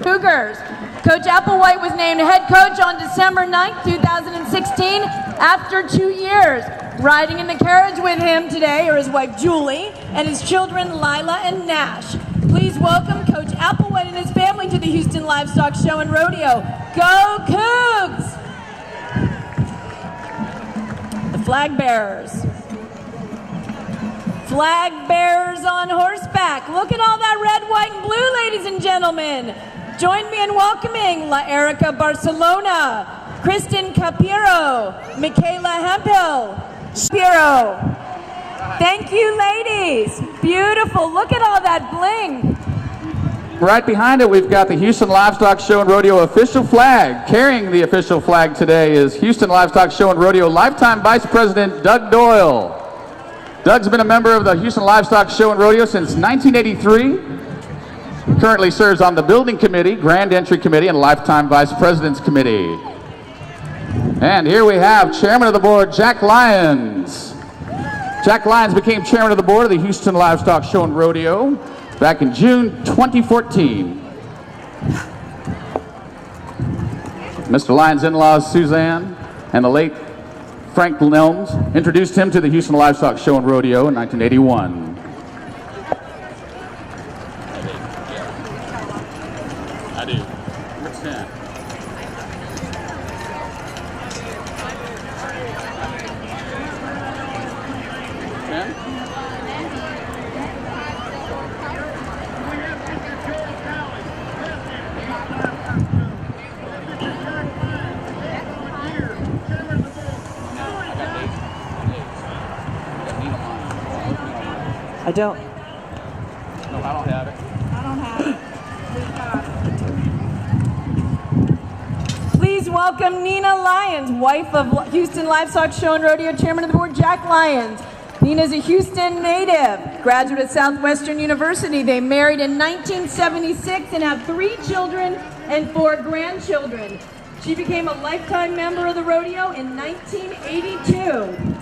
Cougars. Coach Applewhite was named head coach on December 9th, 2016, after 2 years. Riding in the carriage with him today are his wife Julie and his children Lila and Nash. Please welcome Coach Applewhite and his family to the Houston Livestock Show and Rodeo. Go Cougs! The flag bearers. Flag bearers on horseback. Look at all that red, white, and blue, ladies and gentlemen. Join me in welcoming La Erica Barcelona, Kristen Capiro, Michaela Hemphill, Shapiro. Thank you, ladies. Beautiful. Look at all that bling. Right behind it, we've got the Houston Livestock Show and Rodeo official flag. Carrying the official flag today is Houston Livestock Show and Rodeo Lifetime Vice President Doug Doyle. Doug's been a member of the Houston Livestock Show and Rodeo since 1983. He currently serves on the Building Committee, Grand Entry Committee, and Lifetime Vice President's Committee. And here we have Chairman of the Board, Jack Lyons. Jack Lyons became Chairman of the Board of the Houston Livestock Show and Rodeo back in June 2014. Mr. Lyons' in-laws, Suzanne, and the late Frank Nelms introduced him to the Houston Livestock Show and Rodeo in 1981. I do. Number 10. I don't. No, I don't have it. I don't have it. Please welcome Nina Lyons, wife of Houston Livestock Show and Rodeo Chairman of the Board, Jack Lyons. Nina is a Houston native, graduate at Southwestern University. They married in 1976 and have 3 children and 4 grandchildren. She became a lifetime member of the rodeo in 1982.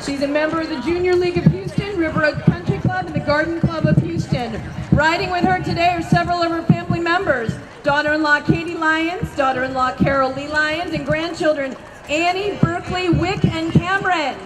She's a member of the Junior League of Houston, River Oaks Country Club, and the Garden Club of Houston. Riding with her today are several of her family members, daughter-in-law Katie Lyons, daughter-in-law Carol Lee Lyons, and grandchildren Annie, Berkeley, Wick, and Cameron.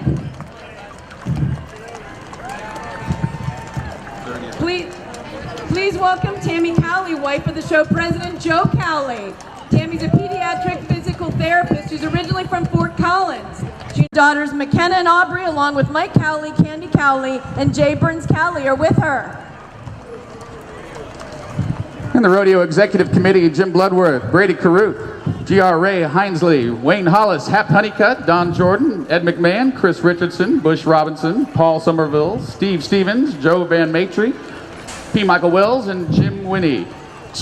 Please welcome Tammy Cowley, wife of the show president, Joe Cowley. Tammy's a pediatric physical therapist who's originally from Fort Collins. She's daughters McKenna and Aubrey, along with Mike Cowley, Candy Cowley, and Jay Burns Cowley are with her. In the Rodeo Executive Committee, Jim Bloodworth, Brady Caruth, G.R. Ray Hinesley, Wayne Hollis, Hap Honeycutt, Don Jordan, Ed McMahon, Chris Richardson, Bush Robinson, Paul Somerville, Steve Stevens, Joe Van Matry, P. Michael Wells, and Jim Winnie.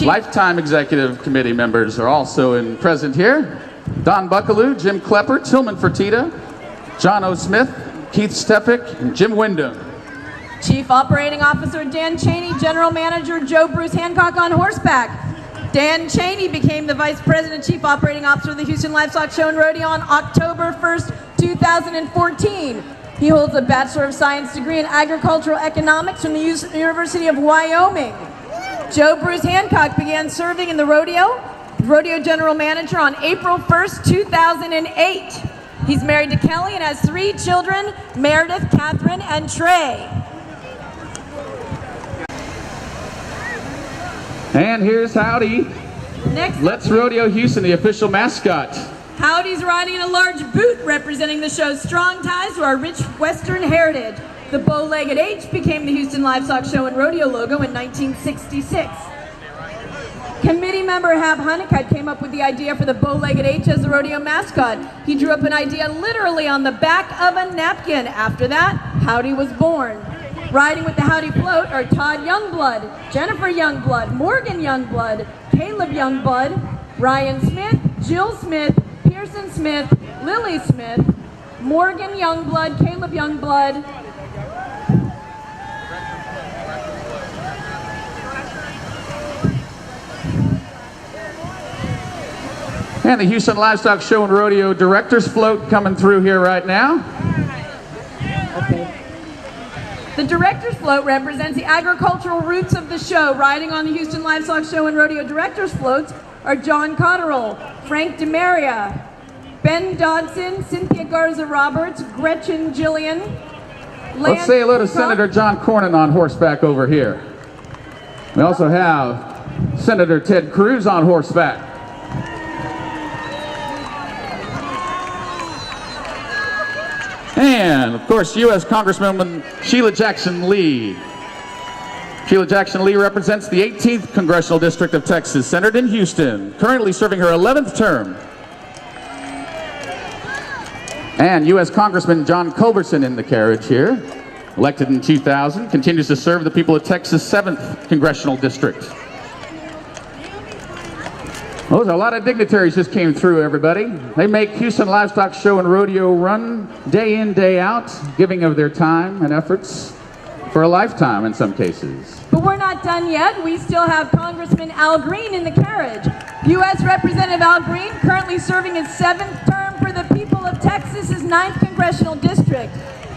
Lifetime Executive Committee members are also present here. Don Buckaloo, Jim Klepper, Tillman Fertitta, John O. Smith, Keith Stefik, and Jim Wyndham. Chief Operating Officer Dan Cheney, General Manager Joe Bruce Hancock on horseback. Dan Cheney became the Vice President Chief Operating Officer of the Houston Livestock Show and Rodeo on October 1st, 2014. He holds a Bachelor of Science degree in Agricultural Economics from the University of Wyoming. Joe Bruce Hancock began serving in the rodeo general manager on April 1st, 2008. He's married to Kelly and has 3 children, Meredith, Catherine, and Trey. And here's Howdy. Next, Let's Rodeo Houston, the official mascot. Howdy's riding in a large boot representing the show's strong ties to our rich Western heritage. The bow-legged H became the Houston Livestock Show and Rodeo logo in 1966. Committee member Hab Honeycutt came up with the idea for the bow-legged H as the rodeo mascot. He drew up an idea literally on the back of a napkin. After that, Howdy was born. Riding with the Howdy float are Todd Youngblood, Jennifer Youngblood, Morgan Youngblood, Caleb Youngblood, Ryan Smith, Jill Smith, Pearson Smith, Lily Smith, Morgan Youngblood, Caleb Youngblood, And the Houston Livestock Show and Rodeo Directors Float coming through here right now. The Directors Float represents the agricultural roots of the show. Riding on the Houston Livestock Show and Rodeo Directors Floats are John Cotterill, Frank DeMaria, Ben Dodson, Cynthia Garza Roberts, Gretchen Gillian. Let's say hello to Senator John Cornyn on horseback over here. We also have Senator Ted Cruz on horseback. And, of course, U.S. Congresswoman Sheila Jackson Lee. Sheila Jackson Lee represents the 18th Congressional District of Texas, centered in Houston, currently serving her 11th term. And U.S. Congressman John Culberson in the carriage here, elected in 2000, continues to serve the people of Texas' 7th Congressional District. Well, a lot of dignitaries just came through, everybody. They make Houston Livestock Show and Rodeo run day in, day out, giving of their time and efforts for a lifetime in some cases. But we're not done yet. We still have Congressman Al Green in the carriage. U.S. Representative Al Green, currently serving his 7th term for the people of Texas' 9th Congressional District.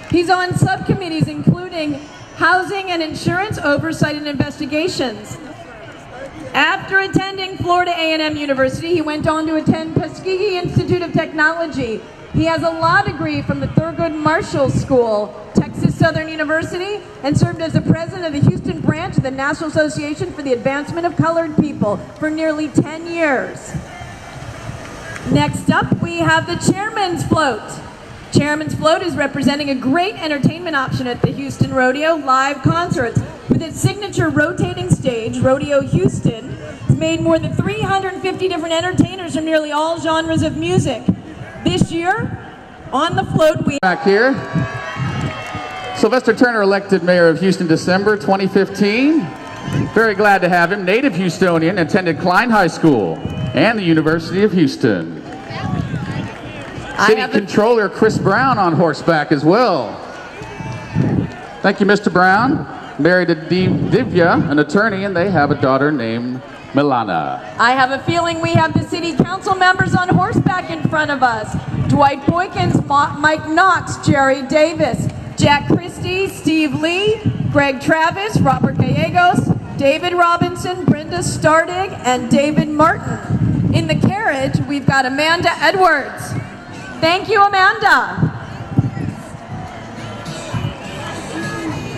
He's on subcommittees including Housing and Insurance, Oversight and Investigations. After attending Florida A&M University, he went on to attend Tuskegee Institute of Technology. He has a law degree from the Thurgood Marshall School, Texas Southern University, and served as the president of the Houston branch of the National Association for the Advancement of Colored People for nearly 10 years. Next up, we have the Chairman's Float. Chairman's Float is representing a great entertainment option at the Houston Rodeo, live concerts. With its signature rotating stage, Rodeo Houston has made more than 350 different entertainers from nearly all genres of music. This year, on the float, we... Back here, Sylvester Turner elected mayor of Houston December 2015. Very glad to have him. Native Houstonian, attended Klein High School and the University of Houston. City Controller Chris Brown on horseback as well. Thank you, Mr. Brown. Married to Divya, an attorney, and they have a daughter named Milana. I have a feeling we have the city council members on horseback in front of us. Dwight Boykins, Mike Knox, Jerry Davis, Jack Christie, Steve Lee, Greg Travis, Robert Gallegos, David Robinson, Brenda Stardig, and David Martin. In the carriage, we've got Amanda Edwards. Thank you, Amanda.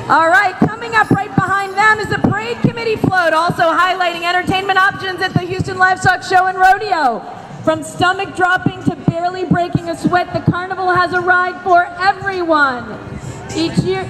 All right, coming up right behind them is the Parade Committee Float, also highlighting entertainment options at the Houston Livestock Show and Rodeo. From stomach dropping to barely breaking a sweat, the carnival has a ride for everyone. Each year,